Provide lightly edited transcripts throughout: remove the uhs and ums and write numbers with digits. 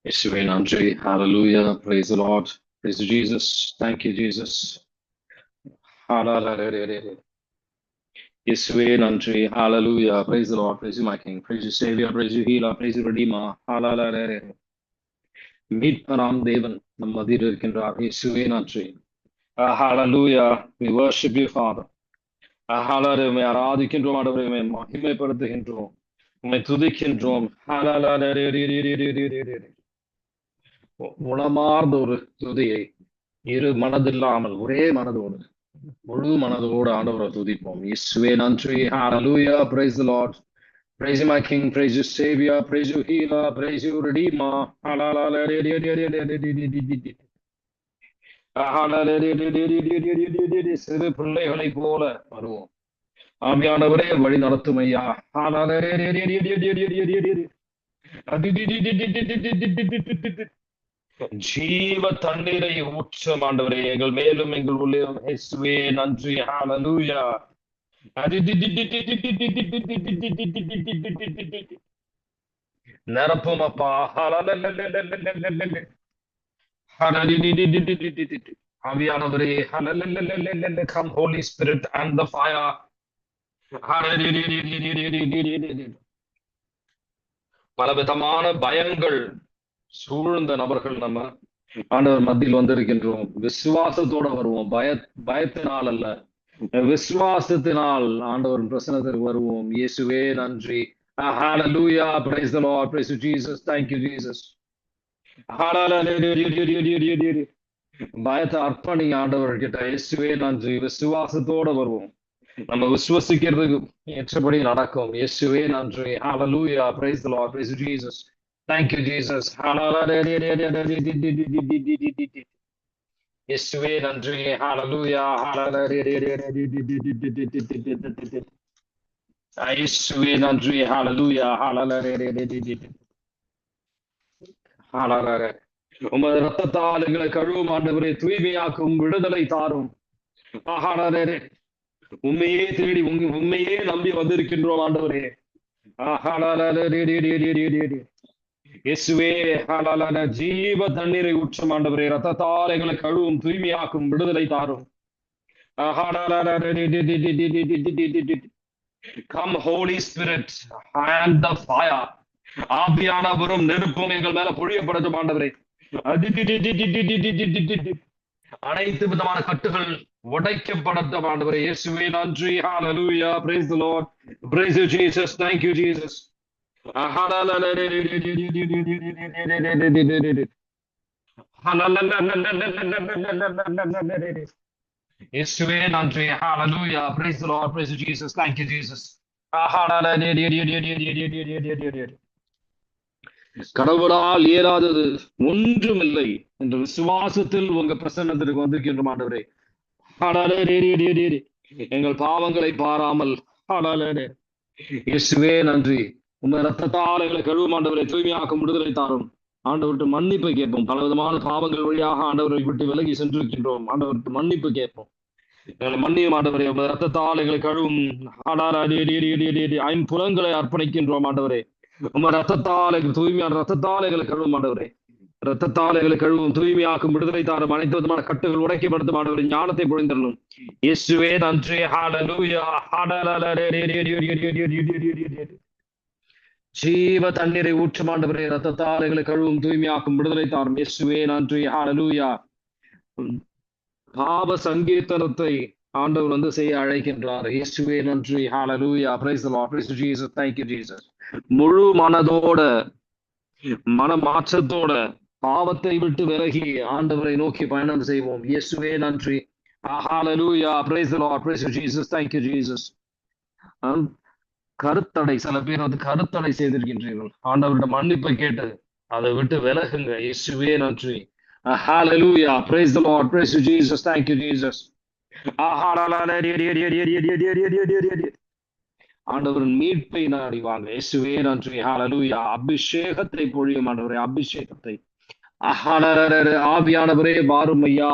இயேசுவே நன்றி. Hallelujah. Praise the Lord. Praise Jesus. Thank you, Jesus. Hallelujah. இயேசுவே நன்றி. Hallelujah. Praise the Lord. Praise you, my King. Praise you, Savior. Praise you, Healer. Praise you, Redeemer. Hallelujah. மீட்பராம் தேவன் நம் மத்தியில் இருக்கின்றார். இயேசுவே நன்றி. Hallelujah. We worship you, Father. Hallelujah. உம்மை ஆராதிக்கின்றோம், ஆண்டவரே. உம்மை மகிமைப்படுத்துகின்றோம். உம்மை துதிக்கின்றோம். Hallelujah. உளமார்ந்த ஒரு துதியை இரு மனதில்லாமல் ஒரே மனதோடு முழு மனதோடு ஆண்டவரை துதிப்போம். இயேசுவே நன்றி. Hallelujah. Praise the Lord. Praise you, my King. Praise you, Savior. Praise you, Healer. Praise you, Redeemer. சிறு பிள்ளைகளை போல வருவோம். ஆவியானவரே வழி நடத்தும் ஐயா. ஜீவ தண்ணீரை ஊற்றம் ஆண்டவரே எங்கள் மேலும் எங்கள் உள்ளே. இயேசுவே நன்றி. ஹalleluya. நிரப்பும் அப்பா. ஆவியானவரே. Come Holy Spirit and the fire. பலவிதமான பயங்கள் சூழ்ந்த நபர்கள் நம்ம ஆண்டவர் மத்தியில் வந்திருக்கின்றோம். விசுவாசத்தோட வருவோம். பயத்தினால் அல்ல, விசுவாசத்தினால் ஆண்டவர் பிரசன்னத்திற்கு வருவோம். இயேசுவே நன்றி. Hallelujah. Praise the Lord. Praise you, Jesus. Thank you, Jesus. பயத்தை அர்ப்பணி ஆண்டவர்கிட்ட. இயேசுவே நன்றி. விசுவாசத்தோட வருவோம். நம்ம விசுவசிக்கிறதுக்கு ஏற்றபடி நடக்கும். இயேசுவே நன்றி. Hallelujah. Praise the Lord. Praise you, Jesus. Thank you, Jesus. இயேசுவே நன்றி. Hallelujah. இயேசுவே நன்றி. Hallelujah. உமது ரத்தத்தால் எங்களை கழுவும் ஆண்டவரே. தூய்மையாக்கும், விடுதலை தாரும். உண்மையே தேடி உண்மையே நம்பி வந்திருக்கின்றோம் ஆண்டவரே. இயேசுவே ஜீவ தண்ணீரை ஊற்றும் ஆண்டவரே. ரத்தத்தால் எங்களை கழுவும், தூய்மையாக்கும், விடுதலை தாரும். Come Holy Spirit and the fire. ஆவியானவரும் நெருப்பும் எங்கள் மேல பொழியப்படட்டும் ஆண்டவரே. அனைத்து விதமான கட்டுகள் உடைக்கப்படட்டும் ஆண்டவரே. இயேசுவே நன்றி. Hallelujah. Praise the Lord. Praise you, Jesus. Thank you, Jesus. இயேசுவே நன்றி. Hallelujah. Praise the Lord. Praise you, Jesus. Thank you, Jesus. கடவுளால் இயலாதது ஒன்றுமில்லை என்ற விசுவாசத்தில் உங்க பிரசன்னத்திற்கு வந்திருக்கின்ற ஆண்டவரே. எங்கள் பாவங்களை பாராமல். இயேசுவே நன்றி. உங்க ரத்தத்தால் எங்களை கழுவும் ஆண்டவரை. தூய்மையாக்கும், விடுதலை தாரும். ஆண்டவர்கிட்ட மன்னிப்பு கேட்போம். பல விதமான பாவங்கள் வழியாக ஆண்டவரை விட்டு விலகி சென்றிருக்கின்றோம். ஆண்டவர்கிட்ட மன்னிப்பு கேட்போம். எங்களை மன்னியும் ஆண்டவரே. உங்க ரத்தத்தால் எங்களை கழுவும். ஐம்புலங்களை அர்ப்பணிக்கின்றோம் ஆண்டவரே. உங்க ரத்தத்தால் தூய்மையான ரத்தத்தால் எங்களை கழுவும் ஆண்டவரே. ரத்தத்தால் எங்களை கழுவும், தூய்மையாக்கும், விடுதலை தாரும். அனைத்து விதமான கட்டுகள் உடைக்கப்படுத்தும் ஆண்டவரே. ஞானத்தை பொழிந்தரலும். இயேசுவே நன்றி. Hallelujah. ஜீவ தண்ணீரை ஊற்றும் ஆண்டவரே. ரத்தத்தால் எங்களை கழுவும், தூய்மையாக்கும், விடுதலை தாரும். இயேசுவே நன்றி. Hallelujah. பாவ சங்கீர்த்தனத்தை ஆண்டவர் வந்து செய்ய அழைக்கின்றார். இயேசுவே நன்றி. Hallelujah. Praise the Lord. Praise Jesus. Thank you, Jesus. முழு மனதோட, மன மாற்றத்தோட பாவத்தை விட்டு விலகி ஆண்டவரை நோக்கி பயணம் செய்வோம். இயேசுவே நன்றி. Hallelujah. Praise the Lord. Praise Jesus. Thank you, Jesus. கருத்தடை, சில பேர் வந்து கருத்தடை செய்திருக்கின்றீர்கள். ஆண்டவரிடம் மன்னிப்பை கேட்டு அதை விட்டு விலகுங்க. இயேசுவே நன்றி. Hallelujah. Praise the Lord. Praise you, Jesus. Thank you, Jesus. ஆண்டவரின் மீட்பை நாடி வாங்க. இயேசுவே நன்றி. Hallelujah. அபிஷேகத்தை பொழியும் ஆண்டவரே. அபிஷேகத்தை. ஆவியானவரே வாரும் ஐயா.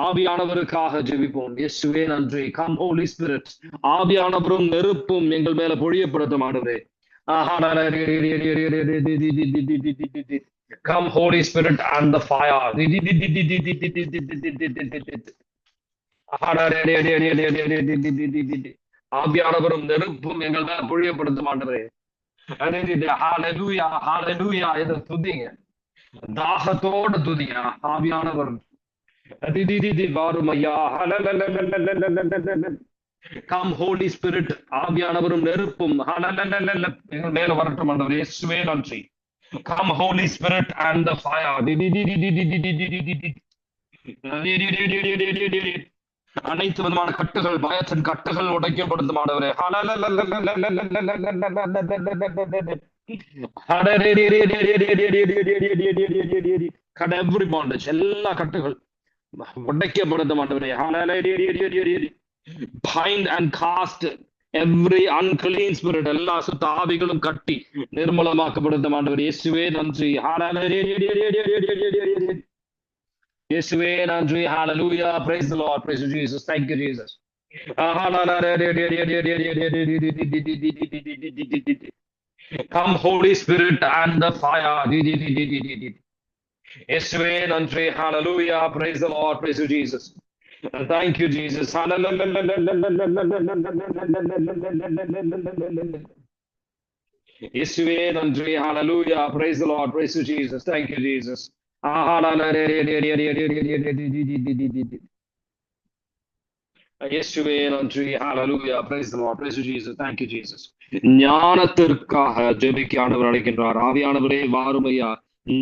ஆவியானவருக்காக ஜெபிப்போம். இயேசுவே நன்றி. Come Holy Spirit. ஆவியானவரும் நெருப்பும் எங்கள் மேல பொழியப்படட்டும் ஆண்டவரே. Come, Holy Spirit, and the fire. ஆவியானவரும் நெருப்பும் எங்கள் மேல பொழியப்படுத்தும் ஆண்டவரே. ஹalleluya, ஹalleluya. இதை துதிங்க, தாகத்தோட துதிங்க. ஆவியானவர் வாரும் ஐயா. கம் ஹோலி ஸ்பிரிட், ஆவியானவரும் நெருப்பும் எங்கள் மேல வரட்டும் ஆண்டவரே. இயேசுவே நன்றி. Come Holi spirit and the fire. அனைத்து விதமான கட்டுகள், பயத்தின் கட்டுகள் உடைக்கப்படுத்தும் ஆண்டவரே. எவ்ரி பாண்டேஜ், எல்லா கட்டுகள் உடைக்கப்படுத்தும் ஆண்டவரே. Bind and cast every unclean spirit, எல்லா சுத்த ஆவிகளும் கட்டி நிர்மலமாக்கப்படுத்தும் ஆண்டவரே. இயேசுவே நன்றி. இயேசுவே நன்றி. Hallelujah. Praise the Lord. Praise you, Jesus. Thank you, Jesus. Come, Holy Spirit, and the fire. இயேசுவே நன்றி. Hallelujah. Praise the Lord. Praise you, Jesus. Thank you, Jesus. இயேசுவே நன்றி. Hallelujah. Praise the Lord. Praise you, Jesus. Thank you, Jesus. இயேசுவே நன்றி. Hallelujah. Praise the Lord. Praise you, Jesus. Thank you, Jesus. ஞானத்திற்காக ஜெபிக்க ஆண்டவர் அழைக்கின்றார். ஆவியானவரே வாரும் ஐயா.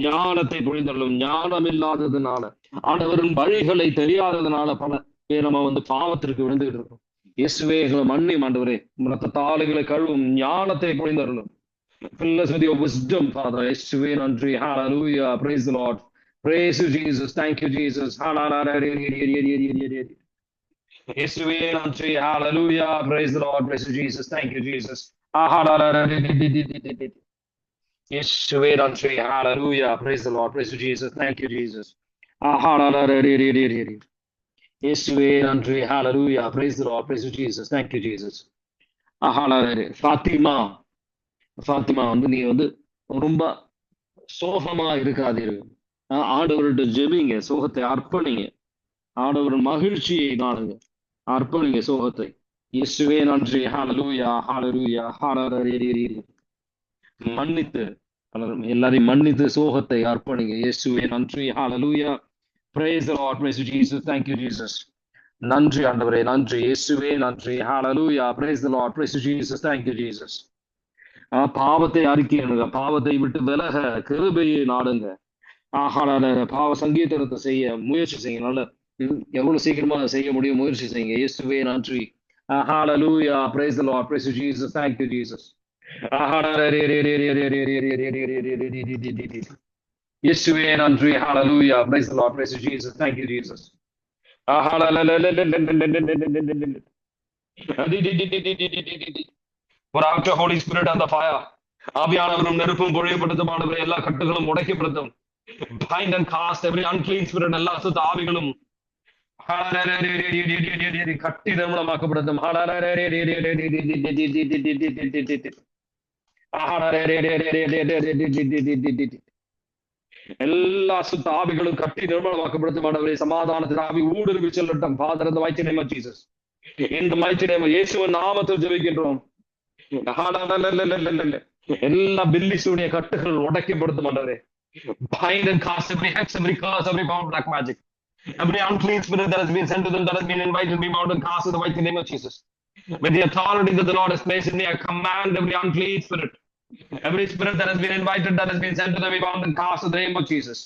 ஞானத்தை பொழிந்தள்ளும். ஞானம் இல்லாததுனால, ஆண்டவரின் வழிகளை தெரியாததுனால பல பேர் நம்ம பாவத்திற்கு விழுந்துகிட்டு இருக்கோம். இயேசுவே எங்களை மன்னியும் ஆண்டவரே. ரத்தத்தாலைகளை கழுவும். ஞானத்தை பொழிந்தள்ளும். Fill us with your wisdom, Father. இயேசுவே நன்றி. Hallelujah. Praise the Lord. Praise you, Jesus. Thank you, Jesus. இயேசுவே நன்றி. Hallelujah. Praise the Lord. Praise you, Jesus. Thank you, Jesus. இயேசுவே நன்றி. Hallelujah. Praise the Lord. Praise you, Jesus. Thank you, Jesus. இயேசுவே நன்றி. Hallelujah. Praise the Lord. Praise you, Jesus. Thank you, Jesus. Fathima, நீ ரொம்ப சோகமா இருக்காதீர்கள். ஆண்டவர்கிட்ட ஜெபிங்க, சோகத்தை அர்ப்பணிங்க. ஆண்டவர் மகிழ்ச்சியை காணுங்க, அர்ப்பணிங்க சோகத்தை. இயேசுவே நன்றி. Hallelujah. Hallelujah. மன்னித்து, எல்லாரையும் மன்னித்து சோகத்தை அர்ப்பணிங்க. இயேசுவே நன்றி. Hallelujah. Praise the Lord. Praise you, Jesus. Thank you, Jesus. நன்றி ஆண்டவரே. நன்றி இயேசுவே நன்றி. Hallelujah. Praise the Lord. Praise you, Jesus. Thank you, Jesus. பாவத்தை அறிக்கையிடுங்க, பாவத்தை விட்டு விலக கிருபையை நாடுங்க. பாவ சங்கீதத்தை செய்ய முயற்சி செய்யுங்க. நல்ல எவ்வளவு சீக்கிரமா செய்ய முடியும் முயற்சி செய்யுங்க. இயேசுவே நன்றி. Hallelujah. Praise the Lord. Praise you, Jesus. Thank you, Jesus. இயேசுவே நன்றி. Hallelujah. Praise the Lord. Praise you, Jesus. Thank you, Jesus. Pour out your Holy Spirit and the fire. ஆவியானவரும் நெருப்பும் பொழியப்படுத்தும் ஆண்டவரே. எல்லா கட்டுகளும் உடைக்கப்படுத்தும். Bind and cast every unclean spirit, எல்லா சுத்த ஆவிகளும் கட்டி நிர்மலமாக்கப்படுத்தும். எல்லா சுத்த ஆவிகளும் கட்டி நிர்மலமாக்கப்படுத்தும் ஆண்டவரே. சமாதானத்தின் ஆவி ஊடுருவி செல்லட்டும். Father, in the mighty name of Jesus. In the mighty name of இயேசுவின் நாமத்தில் ஜெபிக்கின்றோம். எல்லா பில்லி சூனிய கட்டுகள் உடைக்கப்படுத்தும் ஆண்டவரே. Bind and cast every hex, every curse, every power of black magic, every unclean spirit that has been sent to them, that has been invited, be bound and cast in the mighty name of Jesus. With the authority that the Lord has placed in me, I command every unclean spirit, every spirit that has been invited, that has been sent to them, be bound and cast in the name of Jesus.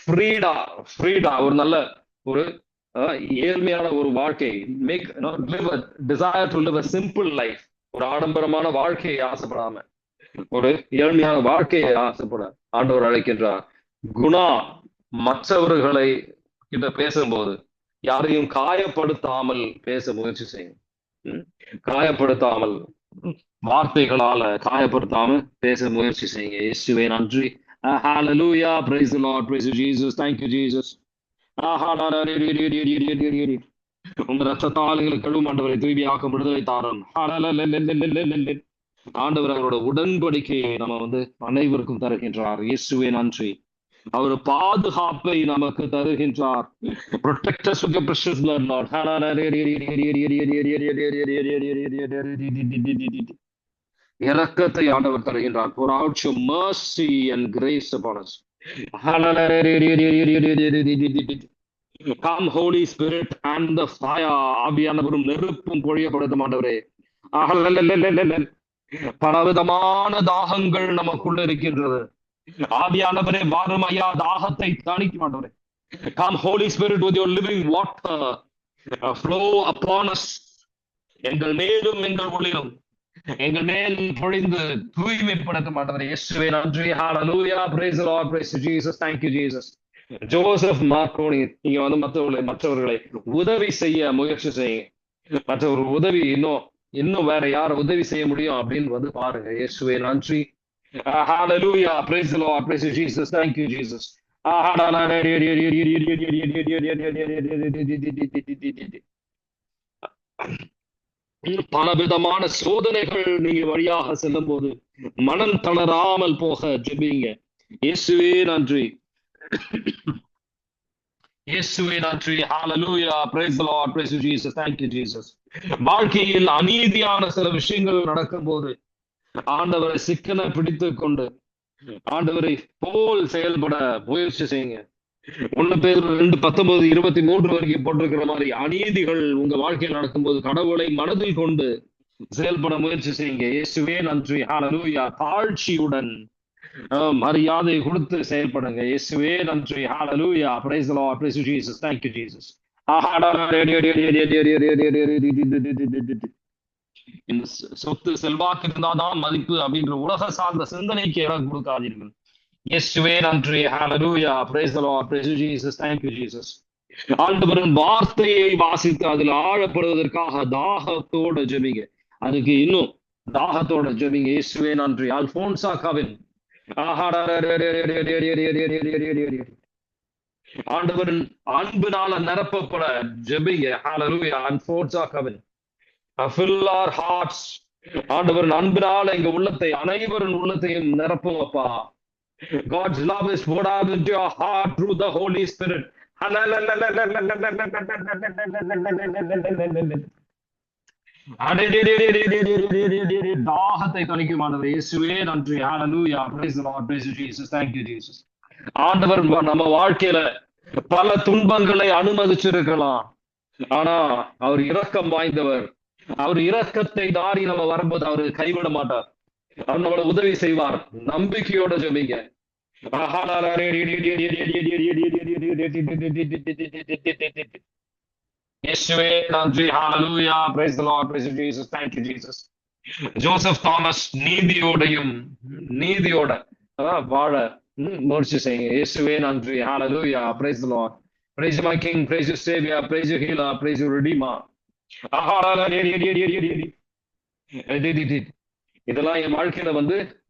Freeda ஒரு நல்ல ஒரு ஏழ்மையான ஒரு வாழ்க்கை. Make live a desire to live a simple life. ஒரு ஆடம்பரமான வாழ்க்கையை ஆசைப்படாம ஒரு ஏழ்மையான வாழ்க்கையை ஆசைப்பட ஆண்டவர் அழைக்கின்றார். குணா, மற்றவர்களை கிட்ட பேசும்போது யாரையும் காயப்படுத்தாமல் பேச முயற்சி செய்யும். காயப்படுத்தாமல், வார்த்தைகளால காயப்படுத்தாம பேச முயற்சி செய்யுங்க. இயேசுவே நன்றி. Hallelujah. Praise the Lord. Praise you, Jesus. Thank you, Jesus. உங்க ரத்தத்தாளுகளை கழுவும் ஆண்டவரை தூய்மையாக்கும் விடுதலை தாரும். ஆண்டவர் அவரோட உடன்படிக்கையை நம்ம அனைவருக்கும் தருகின்றார். இயேசுவே நன்றி. அவர் பாதுகாப்பை நமக்கு தருகின்றார். Protect us with your precious blood, Lord. இரக்கத்தை ஆண்டவர் தருகின்றார். Pour out your mercy and grace upon us. Come, Holy Spirit, and the fire. ஆவியானவரும் நெருப்பும் பொழியப்படுத்தும் ஆண்டவரே. பலவிதமான தாகங்கள் நமக்குள்ள இருக்கின்றது. ஆவியானவரே வாரும் ஐயா, தாகத்தை தணிக்கும் ஆண்டவரே. Come, Holy Spirit, with your living water, flow upon us. எங்கள் மேலும் எங்கள் உள்ளிலும் எங்கள் மேல் பொழிந்து தூய்மைப்படுத்தும் ஆண்டவரே. இயேசுவே நன்றி. Hallelujah. Praise the Lord. Praise Jesus. Thank you, Jesus. Joseph Marconi, நீங்க மற்றவர்களை உதவி செய்ய முயற்சி செய்யுங்க. மற்றவர் உதவி இன்னும் வேற யார உதவி செய்ய முடியும் அப்படின்னு பாருங்க. இயேசுவே நன்றி. Hallelujah. Praise the Lord. Praise Jesus. Thank you, Jesus. பலவிதமான சோதனைகள் நீங்க வழியாக செல்லும் போது மனம் தளராமல் போக ஜெபிங்க. இயேசுவே நன்றி. இயேசுவே நன்றி. Hallelujah. Praise the Lord. Praise Jesus. Thank you, Jesus. வாழ்க்கையில் அநீதியான சில விஷயங்கள் நடக்கும் போது ஆண்டவரை சிக்கனை பிடித்துக் கொண்டு ஆண்டவரை போல் செயல்பட முயற்சி செய்யுங்க. 1 பேதுரு 2:19-23 வரைக்கும் போட்டிருக்கிற மாதிரி அநீதிகள் உங்க வாழ்க்கையில் நடக்கும்போது கடவுளை மனதில் கொண்டு செயல்பட முயற்சி செய்யுங்க. இயேசுவே நன்றி. Hallelujah. தாழ்ச்சியுடன் மரியாதை கொடுத்து செயல்படுங்க. இயேசுவே நன்றி. Hallelujah. Praise the Lord. Praise Jesus. Thank you, Jesus. இந்த சொத்து செல்வாக்கு இருந்தாதான் மதிப்பு அப்படின்ற உலக சார்ந்த சிந்தனைக்கு இடம் கொடுக்காதீர்கள். இயேசுவே நன்றி. Hallelujah. Praise the Lord. Praise Jesus. Thank you, Jesus. ஆண்டவரின் வார்த்தையை வாசித்து அதில் ஆழப்படுவதற்காக தாகத்தோட ஜெபிங்க. அதுக்கு இன்னும் தாகத்தோட ஜெபிங்க. இயேசுவே நன்றி. அல்போன்சாக்காவின் ஆண்டவரின் அன்பினால நிரப்பப்பட ஜெபிங்க. Hallelujah. அல்போன்சாக்காவின் fill our hearts. ஆண்டவரின் அன்பினால எங்க உள்ளத்தை அனைவரின் உள்ளத்தையும் நிரப்புவப்பா. God's love is poured out into your heart through the Holy Spirit. தாகத்தை தணிக்குமானவர். இயேசுவே நன்றி. Hallelujah. Praise the Lord. Praise Jesus. Thank you, Jesus. ஆண்டவர் நம்ம வாழ்க்கையில பல துன்பங்களை அனுமதிச்சிருக்கலாம். ஆனா அவர் இரக்கம் வாய்ந்தவர். அவர் இரக்கத்தை தாரி நம்ம வரும்போது அவரு கைவிட மாட்டார். அவர் நம்மளை உதவி செய்வார். நம்பிக்கையோட ஜெபிங்க. இயேசுவே நன்றி. Hallelujah. Praise the Lord. Praise Jesus. Thank you, Jesus. Joseph Thomas நீதியோட வாழ முயற்சி செய்யுங்க. இயேசுவே நன்றி. Hallelujah. Praise the Lord. Praise my King. Praise your Savior. Praise your Healer. Praise your Redeemer. இதெல்லாம் என் வாழ்க்கையில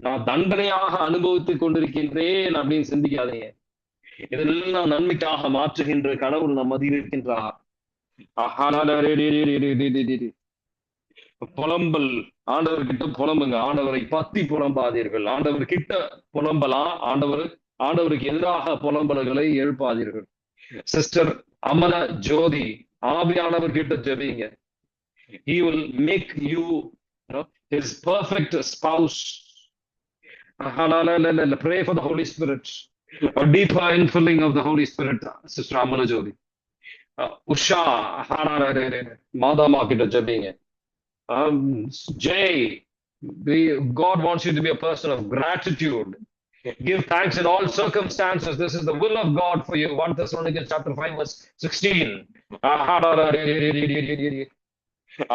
நான் தண்டனையாக அனுபவித்துக் கொண்டிருக்கின்றேன் அப்படின்னு சிந்திக்காதீங்க. இதெல்லாம் நன்மைக்காக மாற்றுகின்ற கடவுள் நம் மத்தியில் இருக்கின்றார். புலம்பல், ஆண்டவர் கிட்ட புலம்புங்க. ஆண்டவரை பத்தி புலம்பாதீர்கள். ஆண்டவர் கிட்ட புலம்பலாம். ஆண்டவருக்கு எதிராக புலம்பல்களை எழுப்பாதீர்கள். சிஸ்டர் அமல ஜோதி, ஆவியானவர் கிட்ட ஜெபிங்க. He will make you, his perfect spouse. Pray for the Holy Spirit. A deeper infilling of the Holy Spirit. Sister Amala Jodi. Usha, Madama kita jabinge. Jay, God wants you to be a person of gratitude. Give thanks in all circumstances. This is the will of God for you. 1 Thessalonians chapter 5 verse 16.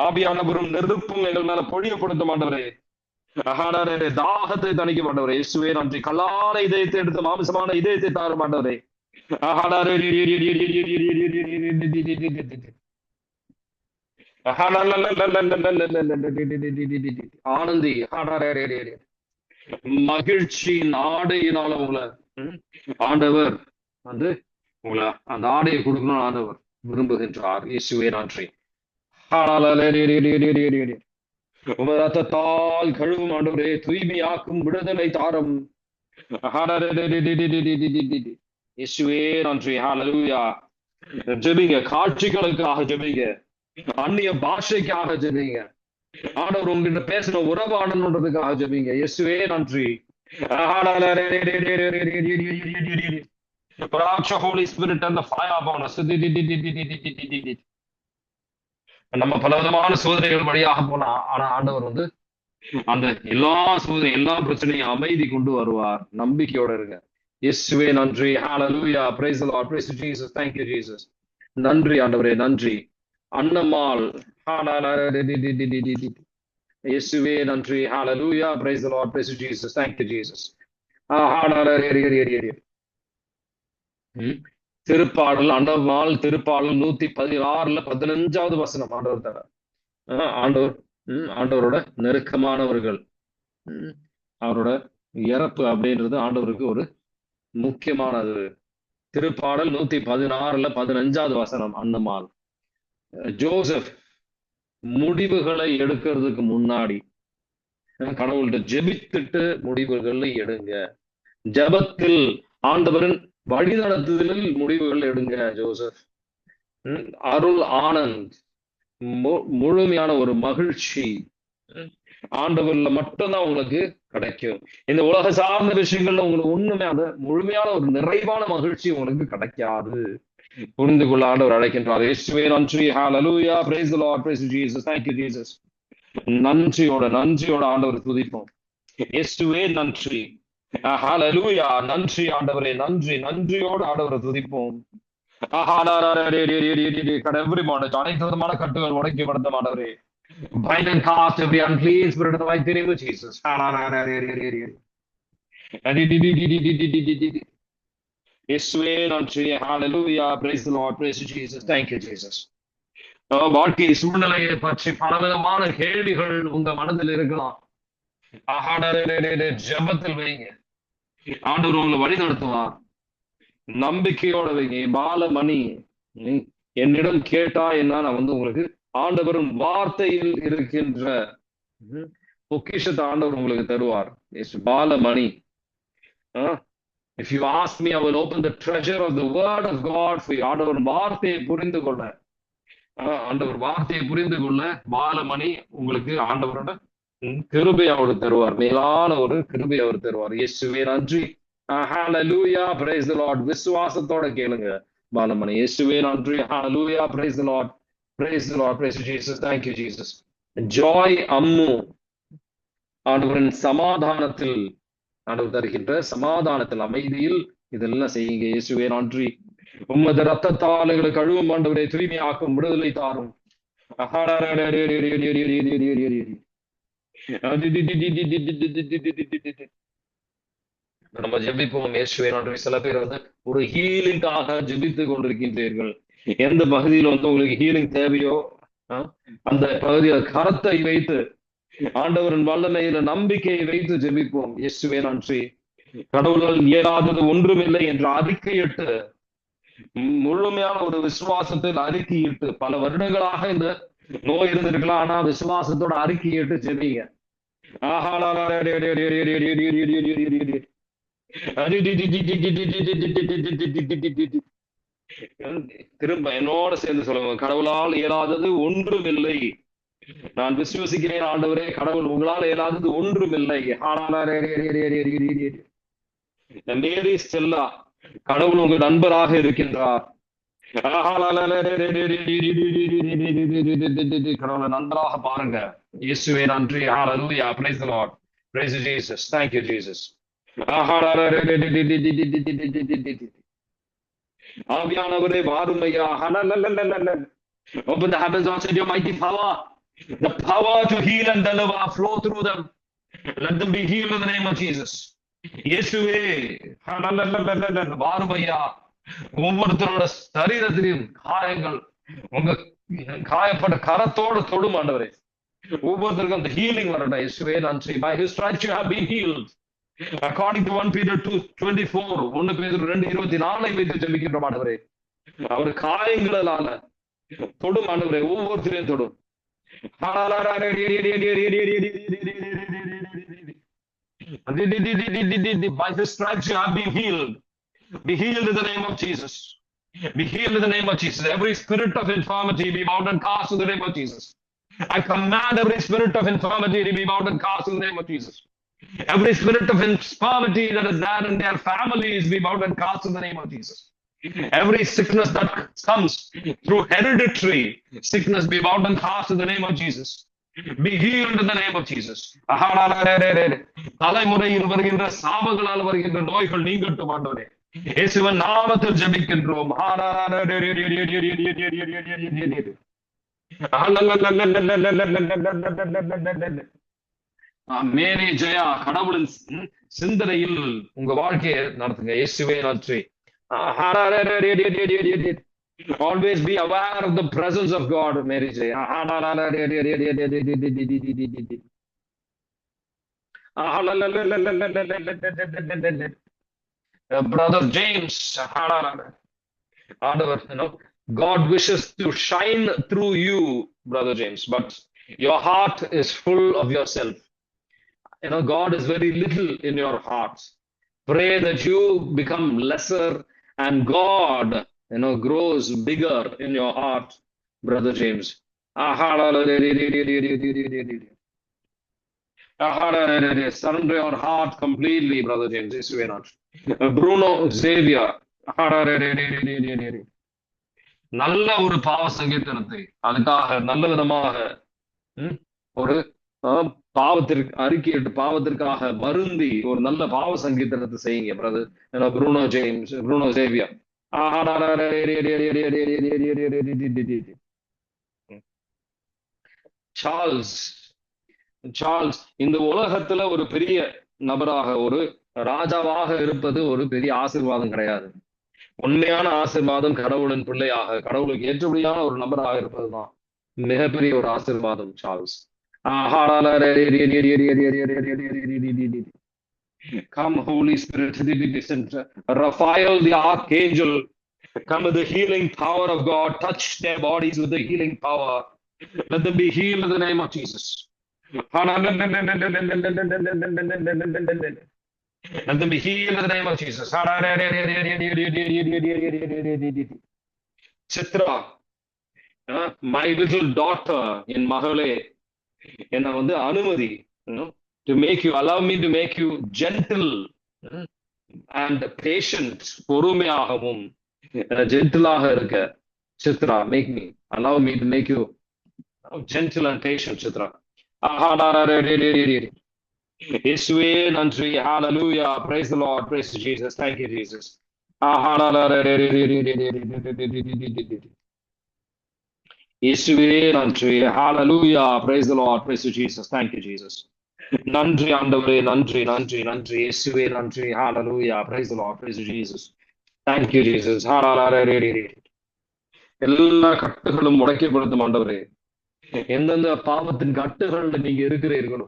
ஆவியானவரும் நெருப்பும் எங்கள் மேல பொழியப்படுத்த மாட்டவரே. தாகத்தை தணிக்க மாட்டவரே. இயேசுவே நன்றி. கல்லான இதயத்தை எடுத்து மாமிசமான இதயத்தை தார மாட்டவரே. ஆனந்தி மகிழ்ச்சியின் ஆடையினால உங்களை ஆண்டவர் வந்து உங்களை அந்த ஆடையை கொடுக்கணும் ஆண்டவர் விரும்புகின்றார். இயேசுவே நன்றி. உமது ரத்தத்தால் கழுவும் ஆண்டவரே, தூய்மையாக்கும் விடுதலை தாரும். இயேசுவே நன்றி. ஹalleluya. ஜெபிங்க, காட்சிகளுக்காக ஜெபிங்க, அந்நிய பாஷைக்காக ஜெபிங்க, ஆண்டவர் உங்ககிட்ட பேசுற உறவாடணுன்றதுக்காக ஜெபிங்க. இயேசுவே நன்றி. Holy Spirit and the fire upon us. நம்ம பலவிதமான சோதனைகள் வழியாக போனா, ஆனா ஆண்டவர் வந்து அந்த எல்லா சோதனை எல்லா பிரச்சனையும் அமைதி கொண்டு வருவார். நம்பிக்கையோட இருங்க. இயேசுவே நன்றி. Hallelujah. Praise the Lord. Praise Jesus. Thank you Jesus. நன்றி ஆண்டவரே, நன்றி. அன்னமால் இயேசுவே நன்றி. Hallelujah. Praise the Lord. Praise Jesus. Thank you Jesus. திருப்பாடல் அன்னமால் திருப்பாடல் 116 15வது வசனம். ஆண்டவர் தர ஆண்டவர் ஆண்டவரோட நெருக்கமானவர்கள், அவரோட இறப்பு அப்படின்றது ஆண்டவருக்கு ஒரு முக்கியமானது. திருப்பாடல் 116 15வது வசனம். அன்னமால் ஜோசப் முடிவுகளை எடுக்கிறதுக்கு முன்னாடி கடவுள்கிட்ட ஜெபித்துட்டு முடிவுகளை எடுங்க. ஜெபத்தில் ஆண்டவரின் வழிநடத்துதலில் முடிவுகள் எடுங்க. ஜோசப் அருள் ஆனந்த் முழுமையான ஒரு மகிழ்ச்சி ஆண்டவர்ல மட்டும்தான் உங்களுக்கு கிடைக்கும். இந்த உலக சார்ந்த விஷயங்கள்ல உங்களுக்கு ஒண்ணுமே அந்த முழுமையான ஒரு நிறைவான மகிழ்ச்சி உங்களுக்கு கிடைக்காது. புரிந்து கொள்ள ஆண்டவர் அழைக்கின்றார். இயேசுவே நன்றி. Hallelujah. Praise the Lord. Praise Jesus. Thank you Jesus. நன்றியோட ஆண்டவர் துதிப்போம். இயேசுவே நன்றி. ஹalleluya. நன்றி ஆண்டவரே, நன்றியோடு ஆண்டவரை துதிப்போம். every morning அனைத்து விதமான கட்டுகள் உடைக்கப்படுத்த ஆண்டவரே. Bind and cast every unclean spirit in the mighty name of Jesus. இயேசுவே நன்றி. Hallelujah. Praise the Lord. Praise Jesus. Thank you Jesus. வாழ்க்கை சூழ்நிலையை பற்றி பலவிதமான கேள்விகள் உங்க மனதில் இருக்கலாம். ஜெபத்தில் வைங்க, ஆண்டவர் உங்களை வழி நடத்துவார். நம்பிக்கையோட வைங்க. பாலமணி என்னிடம் கேட்டா என்ன, நான் வந்து உங்களுக்கு ஆண்டவரும் வார்த்தையில் இருக்கின்ற பொக்கிஷத்தை ஆண்டவர் உங்களுக்கு தருவார். Balamani, if you ask me, I will open the treasure of the word of God for you. ஆண்டவர் வார்த்தையை புரிந்து கொள்ள, ஆண்டவர் வார்த்தையை புரிந்து கொள்ள பாலமணி உங்களுக்கு ஆண்டவரோட கிருபை அவர் தருவார். மேலான ஒரு கிருபை அவர் தருவார். இயேசுவே நன்றி. ஹalleluya. Praise the Lord. விசுவாசத்தோட கேளுங்க பாலமணி. இயேசுவே நன்றி. Hallelujah. Praise the Lord. Praise the Lord. Praise Jesus. Thank you Jesus. Joy Ammu, ஆண்டவரின் சமாதானத்தில், ஆண்டவர் தருகின்ற சமாதானத்தில் அமைதியில் இதெல்லாம் செய்யுங்க. இயேசுவே நன்றி. உமது ரத்தத்தால் எங்களை கழுவும் ஆண்டவரை, தூய்மையாக்கும் விடுதலை தாரும். நம்ம ஜெபிப்போம். இயேசுவே நன்றி. சில பேர் வந்து ஒரு ஹீலிங்காக ஜெபித்து கொண்டிருக்கின்றீர்கள். எந்த பகுதியில் வந்து உங்களுக்கு ஹீலிங் தேவையோ அந்த பகுதியில் கரத்தை வைத்து ஆண்டவரின் வல்லமையில நம்பிக்கையை வைத்து ஜெபிப்போம். இயேசுவே நன்றி. கடவுளால் இயலாதது ஒன்றுமில்லை என்று அறிக்கையிட்டு, முழுமையான ஒரு விசுவாசத்தில் அறிக்கையிட்டு, பல வருடங்களாக இந்த நோய் இருந்திருக்கலாம், ஆனா விசுவாசத்தோட அறிக்கையிட்டு ஜெபிங்க. திரும்ப என்னோட சேர்ந்து சொல்லுங்க, கடவுளால் இயலாதது ஒன்றுமில்லை. நான் விசுவசிக்கிறேன் ஆண்டவரே, கடவுள் உங்களால் இயலாதது ஒன்றுமில்லை. மேரி ஸ்டெல்லா, கடவுள் உங்க நண்பராக இருக்கின்றார். கடவுளை நன்றாக பாருங்க. இயேசுவே நன்றி. Hallelujah. Praise the Lord. Praise Jesus. Thank you Jesus. ஆவியானவரே வாரும் ஐயா. Open the heavens outside your mighty power. The power to heal and deliver flow through them. Let them be healed in the name of Jesus. இயேசுவே வாரும் ஐயா. ஒவ்வொருத்தரோட சரீரத்திலையும் காயங்கள் உங்க காயப்பட்ட கரத்தோடு தொடும் ஆண்டவரே. ஒவ்வொருத்தருக்கும் அந்த ஹீலிங் வரட்டும் இயேசுவே நன்றி. By his stripes you have been healed. According to 1 Peter 2:24, 1 Peter 2:24 வைத்து ஜெபிக்கின்றோம் ஆண்டவரே. அவர் காயங்களால தொடும் ஆண்டவரே, ஒவ்வொருத்தரையும் தொடும். By his stripes you have been healed. Be healed in the name of Jesus. Be healed in the name of Jesus. Every spirit of infirmity be bound and cast in the name of Jesus. I command every spirit of infirmity to be bound and cast in the name of Jesus. Every spirit of infirmity that is there in their families be bound and cast in the name of Jesus. Every sickness that comes through hereditary sickness be bound and cast in the name of Jesus. Be healed in the name of Jesus. தலைமுறையில் வருகின்ற சாபங்களால் வருகின்ற நோய்கள் நீங்கட்டும் ஆண்டவரே. இயேசுவின் நாமத்தில் ஜெபிக்கின்றோம். மேரி ஜெயா, கடவுளின் சிந்தனையில் உங்க வாழ்க்கையை நடத்துங்க. இயேசுவே நன்றி. Always be aware of the presence of God, Mary J. Brother James, God wishes to shine through you, Brother James, but your heart is full of yourself. God is very little in your heart. Pray that you become lesser and God, grows bigger in your heart, Brother James. Surrender your heart completely, Brother James. Bruno Xavier, நல்ல ஒரு பாவ சங்கீர்த்தனத்தை அதுக்காக நல்ல விதமாக ஒரு பாவத்திற்கு அறிக்கையிட்டு பாவத்திற்காக வருந்தி ஒரு நல்ல பாவ சங்கீர்த்தனத்தை செய்யுங்க brother. Bruno James, Bruno Xavier. Charles இந்த உலகத்துல ஒரு பெரிய நபராக ஒரு ராஜாவாக இருப்பது ஒரு பெரிய ஆசீர்வாதம் கிடையாது. உண்மையான ஆசீர்வாதம் கடவுளின் பிள்ளையாக கடவுளுக்கு ஏற்றபடியான ஒரு நபராக இருப்பதுதான் மிகப்பெரிய ஒரு ஆசீர்வாதம். Charles, come Holy Spirit, Raphael the archangel, come with the healing power of God, touch their bodies with the healing power, let them be healed in the name of Jesus. Let them be healed in the name of Jesus. Chitra, my little daughter in Mahale, என்னை அனுமதி, to make you, allow me to make you gentle and patient, பொறுமையாகவும் ஜென்டிலாக இருக்க. Chitra, make me, allow me to make you gentle and patient. Chitra, இயேசுவே நன்றி. Hallelujah, praise the Lord, praise Jesus, thank you Jesus. இயேசுவே நன்றி. Hallelujah, praise the Lord, praise Jesus, thank you Jesus. நன்றி ஆண்டவரே, நன்றி நன்றி நன்றி. இயேசுவே நன்றி. Hallelujah, praise the Lord, praise Jesus, thank you Jesus. எல்லா கட்டுகளும் உடைக்கப்படுத்தும் ஆண்டவரே. எந்தெந்த பாவத்தின் கட்டுகள் நீங்க இருக்கிறீர்களோ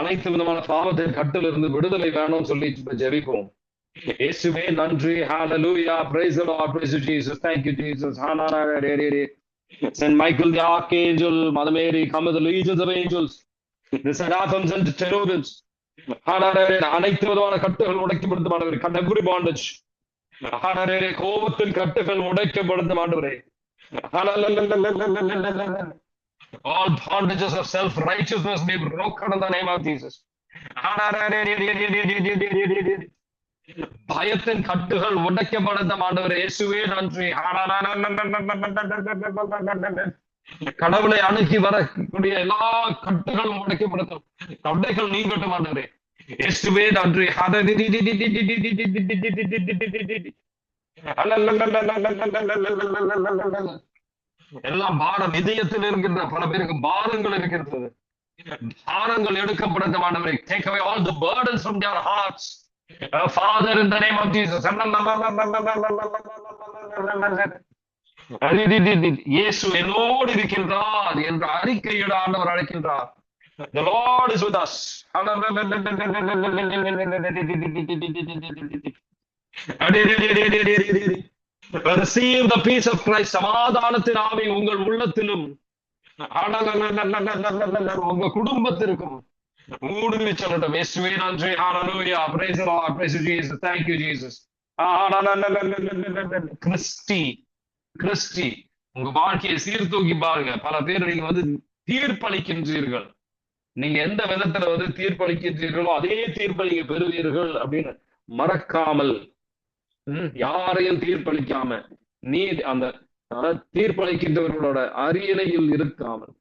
அனைத்து விதமான பாவத்தின் கட்டிலிருந்து விடுதலை வேணும்னு சொல்லி ஜெபிப்போம். இயேசுவே நன்றி. Hallelujah, praise the Lord, praise Jesus, thank you Jesus. Saint Michael the archangel, Mother Mary, come with the legions of angels, the seraphims and the cherubims. அனைத்து விதமான கட்டுகள் உடைக்கப்படுத்தும் ஆண்டவரே. every bondage, கோபத்தின் கட்டுகள் உடைக்கப்படுத்தும் ஆண்டவரே. All bondages of self-righteousness be broken in the name of Jesus. பயத்தின் கட்டுகள் உடைக்கப்படுத்தும் ஆண்டவரே. இயேசுவே நன்றி. கடவுளை அணுகி வரக்கூடிய எல்லா கட்டுகளும் உடைக்கப்படுத்தும், தடைகள் நீங்கட்டும் ஆண்டவரே. இயேசுவே நன்றி. எல்லாம் பாரம் இதயத்தில் இருக்கின்ற பல பேருக்கு பாரங்கள் இருக்கிறது. பாரங்கள் எடுக்கப்படுத்தும் ஆண்டவரே. Take away all the burdens from their hearts. Father, in the name of Jesus. இயேசு என்னோடு இருக்கின்றார் என்ற அறிக்கையிட ஆண்டவர் அழைக்கின்றார். The Lord is with us. Receive the peace of Christ. சமாதானத்தின் ஆவி உங்கள் உள்ளத்திலும் உங்க குடும்பத்திற்கும் ஊடுருவி சொல்லட்டும். இயேசுவே நன்றி. Hallelujah. Praise the Lord. Praise Jesus. Thank you Jesus. Christy உங்க வாழ்க்கையை சீர்தூக்கி பாருங்க. பல பேர் நீங்க வந்து தீர்ப்பளிக்கின்றீர்கள். நீங்க எந்த விதத்துல வந்து தீர்ப்பளிக்கின்றீர்களோ அதே தீர்ப்பை நீங்க பெறுவீர்கள் அப்படின்னு மறக்காமல், யாரையும் தீர்ப்பளிக்காம, நீ அந்த தீர்ப்பளிக்கின்றவர்களோட அரியணையில் இருக்காமல்,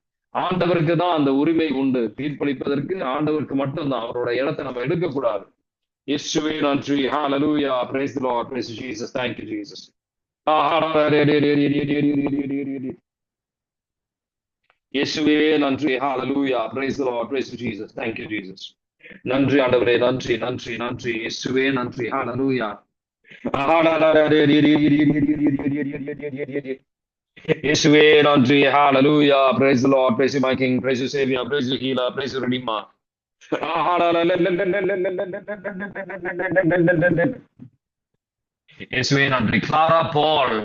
ஆண்டவருக்கு தான் அந்த உரிமை உண்டு. தீர்ப்பளிப்பதற்கு ஆண்டவருக்கு மட்டும்தான். அவரோட இடத்தை நம்ம எடுக்கக்கூடாது. இயேசுவே நன்றி. Hallelujah. Praise the Lord. Praise Jesus. Thank you Jesus. இயேசுவே நன்றி. Hallelujah. Praise the Lord. Praise Jesus. Thank you Jesus. நன்றி ஆண்டவரே. நன்றி நன்றி நன்றி. இயேசுவே நன்றி. ஹalleluya. இயேசுவே நன்றி. Hallelujah. Praise the Lord. Praise my King. Praise your Savior. Praise your Healer. Praise your Redeemer. இயேசுவே நன்றி. கிளாரா பால்,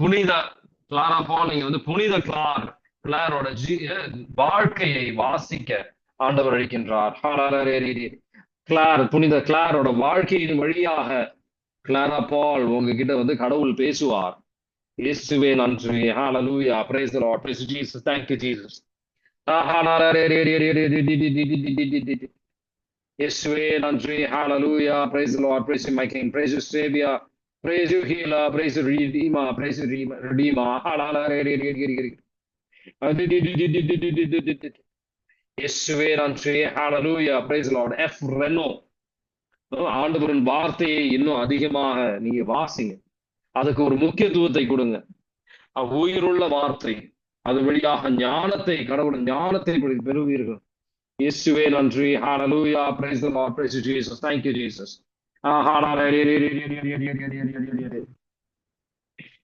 புனித கிளாரா பால், நீங்க வந்து புனித கிளாரோட வாழ்க்கையை வாசிக்க ஆண்டவர் அழைக்கின்றார். கிளார், புனித கிளாரோட வாழ்க்கையின் வழியாக கிளாரா பால் உங்ககிட்ட வந்து கடவுள் பேசுவார். இயேசுவே நன்றி. Hallelujah. Praise the Lord. Praise Jesus. Thank you Jesus. இயேசுவே நன்றி. Hallelujah. Praise the Lord. Praise my King. Praise your Savior. Praise your Healer. Praise your Redeemer. Praise your Redeemer. இயேசுவே நன்றி. Hallelujah. Praise the Lord. F Reno. ஆண்டவரின் வார்த்தையை இன்னும் அதிகமாக நீங்க வாசிங்க. அதுக்கு ஒரு முக்கியத்துவத்தை கொடுங்க. உயிருள்ள வார்த்தை, அது வழியாக ஞானத்தை, கடவுள் ஞானத்தை பெறுவீர்கள். இயேசுவே நன்றி. Hallelujah. Praise the Lord. Praise Jesus. Thank you Jesus.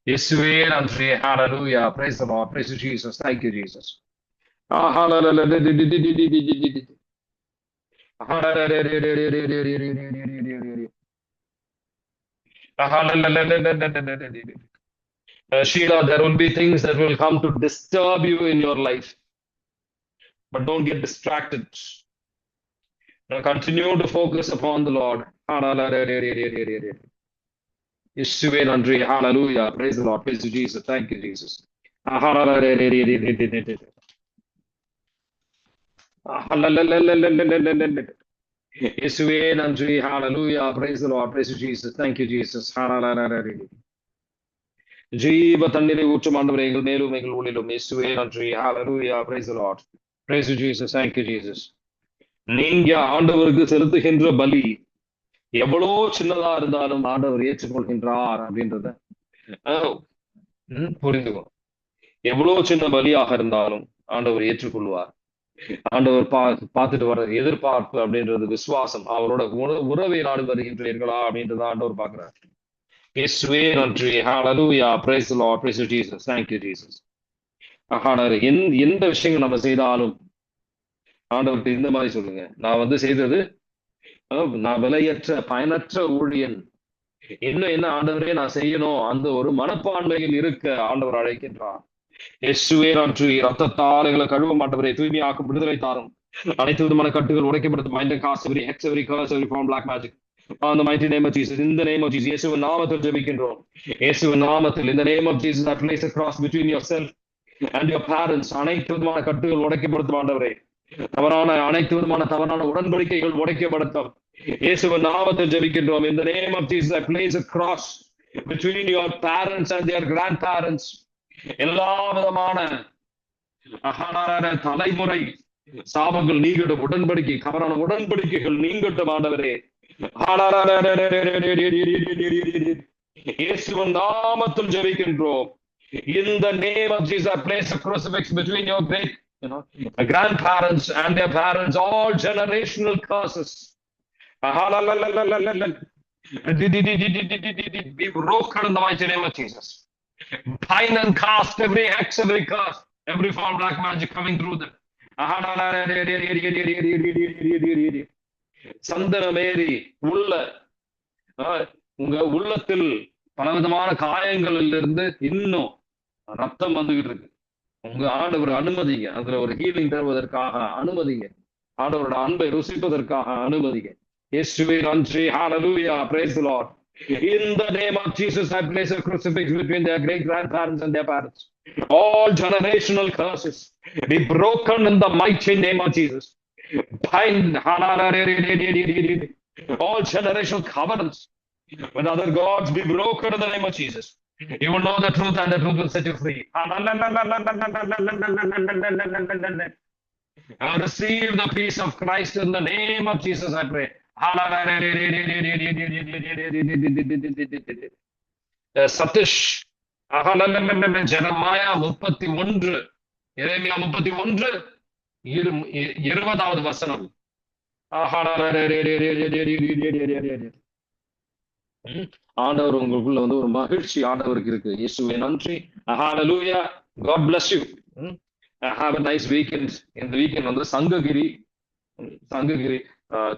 இயேசுவே நன்றி. Hallelujah. Praise the Lord. Praise Jesus. Thank you Jesus. Sheila, there will be things that will come to disturb you in your life, but don't get distracted. Now continue to focus upon the Lord. Yeshua nandri. Hallelujah. Praise the Lord. Praise Jesus. Thank you Jesus. Yeshua nandri. Hallelujah. Praise the Lord. Praise Jesus. Thank you Jesus. ஜீவ தண்ணீரை ஊற்றும் ஆண்டவரே, எங்கள் மேலும் எங்கள் உள்ளிலும். இயேசுவே நன்றி. Hallelujah. Praise the Lord. Praise you Jesus. Thank you Jesus. நீங்க ஆண்டவருக்கு செலுத்துகின்ற பலி எவ்வளோ சின்னதா இருந்தாலும் ஆண்டவர் ஏற்றுக்கொள்கின்றார் அப்படின்றத புரிந்துக்கும். எவ்வளவு சின்ன பலியாக இருந்தாலும் ஆண்டவர் ஏற்றுக்கொள்வார். ஆண்டவர் பார்த்துட்டு வர்ற எதிர்பார்ப்பு அப்படின்றது விசுவாசம். அவரோட உறவை நாடு வருகின்றீர்களா அப்படின்றத ஆண்டவர் பார்க்கிறார். இயேசுவே நன்றி. Hallelujah. Praise the Lord. Praise Jesus. Thank you Jesus. எந்த விஷயங்கள் நம்ம செய்தாலும் ஆண்டவர்கிட்ட இந்த மாதிரி சொல்லுங்க, நான் வந்து செய்தது நான் விலையற்ற பயனற்ற ஊழியன், இன்னும் என்ன ஆண்டவரே நான் செய்யணும், அந்த ஒரு மனப்பான்மையில் இருக்க ஆண்டவர் அழைக்கின்றார். இயேசுவே நன்றி. ரத்தத்தால் எங்களை கழுவ மாட்டவரே, தூய்மையாக்கும் விடுதலை தாரும். அனைத்து விதமான கட்டுகள் உடைக்கப்படுத்தும். Mind cast every hex every curse every form black magic. On the mighty name of Jesus, in the name of Jesus, இயேசுவின் நாமத்தில் ஜெபிக்கின்றோம். இயேசுவின் நாமத்தில், in the name of Jesus, I place a cross between yourself and your parents. அனைத்து விதமான கட்டுகள் உடைக்கப்படுத்தும் ஆண்டவரே. அனைத்து விதமான தவறான உடன்படிக்கைகள் உடைக்கப்படுத்தும். இயேசுவின் நாமத்தில் ஜெபிக்கின்றோம். In the name of Jesus, I place a cross between your parents and their grandparents. எல்லா விதமான தலைமுறை சாபங்கள் நீங்கட்டும். உடன்படிக்கை, தவறான உடன்படிக்கைகள் நீங்கட்டும் ஆண்டவரே. இயேசுவின் நாமத்தில் ஜெபிக்கின்றோம். In the name of Jesus, I place a crucifix between your great grandparents and their parents, all generational curses. Be broken in the mighty name of Jesus. Bind and cast every hex, every curse, every form of black magic coming through them. சந்தனமேறி உள்ள உங்க உள்ளத்தில் பலவிதமான காயங்களில் இருந்து இன்னும் ரத்தம் வந்துகிட்டு இருக்கு. உங்க ஆண்டவர் அனுமதிங்க, அதுல ஒரு ஹீலிங் தருவதற்காக அனுமதிங்க, ஆண்டவரோட அன்பை ருசிப்பதற்காக அனுமதிங்க. இயேசுவே நன்றி. Hallelujah, praise the Lord. In the name of Jesus, I place a crucifix between their great grandparents and their parents. All generational curses be broken in the mighty name of Jesus. Bind all generational covenants with other gods be broken in the name of Jesus. You will know the truth and the truth will set you free. Receive the peace of Christ in the name of Jesus, I pray. Satish Jeremiah 31 எரேமியா 31 20வது வசனம். ஆண்டவர் உங்களுக்குள்ள வந்து ஒரு மகிழ்ச்சி ஆண்டவருக்கு இருக்கு. இயேசுவே நன்றி. ஹalleluya. God bless you. Have a nice weekend. இந்த வீக்கெண்ட் வந்து சங்ககிரி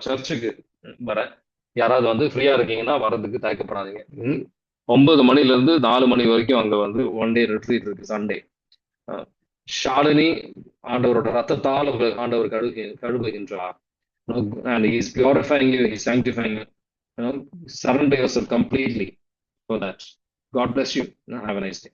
சர்ச்சுக்கு வர யாராவது வந்து ஃப்ரீயா இருக்கீங்கன்னா வரதுக்கு தயக்கப்படாதீங்க. 9 மணில இருந்து 4 மணி வரைக்கும் அங்க வந்து ஒன் டே ரிட்ரீட் இருக்கு, சண்டே. ஷாலினி ஆண்டவரோட ரத்தத்தால் ஆண்டவர் கழுவுகின்றார். And he is purifying you, he is sanctifying you. Surrender yourself completely for that. God bless you. Have a nice day.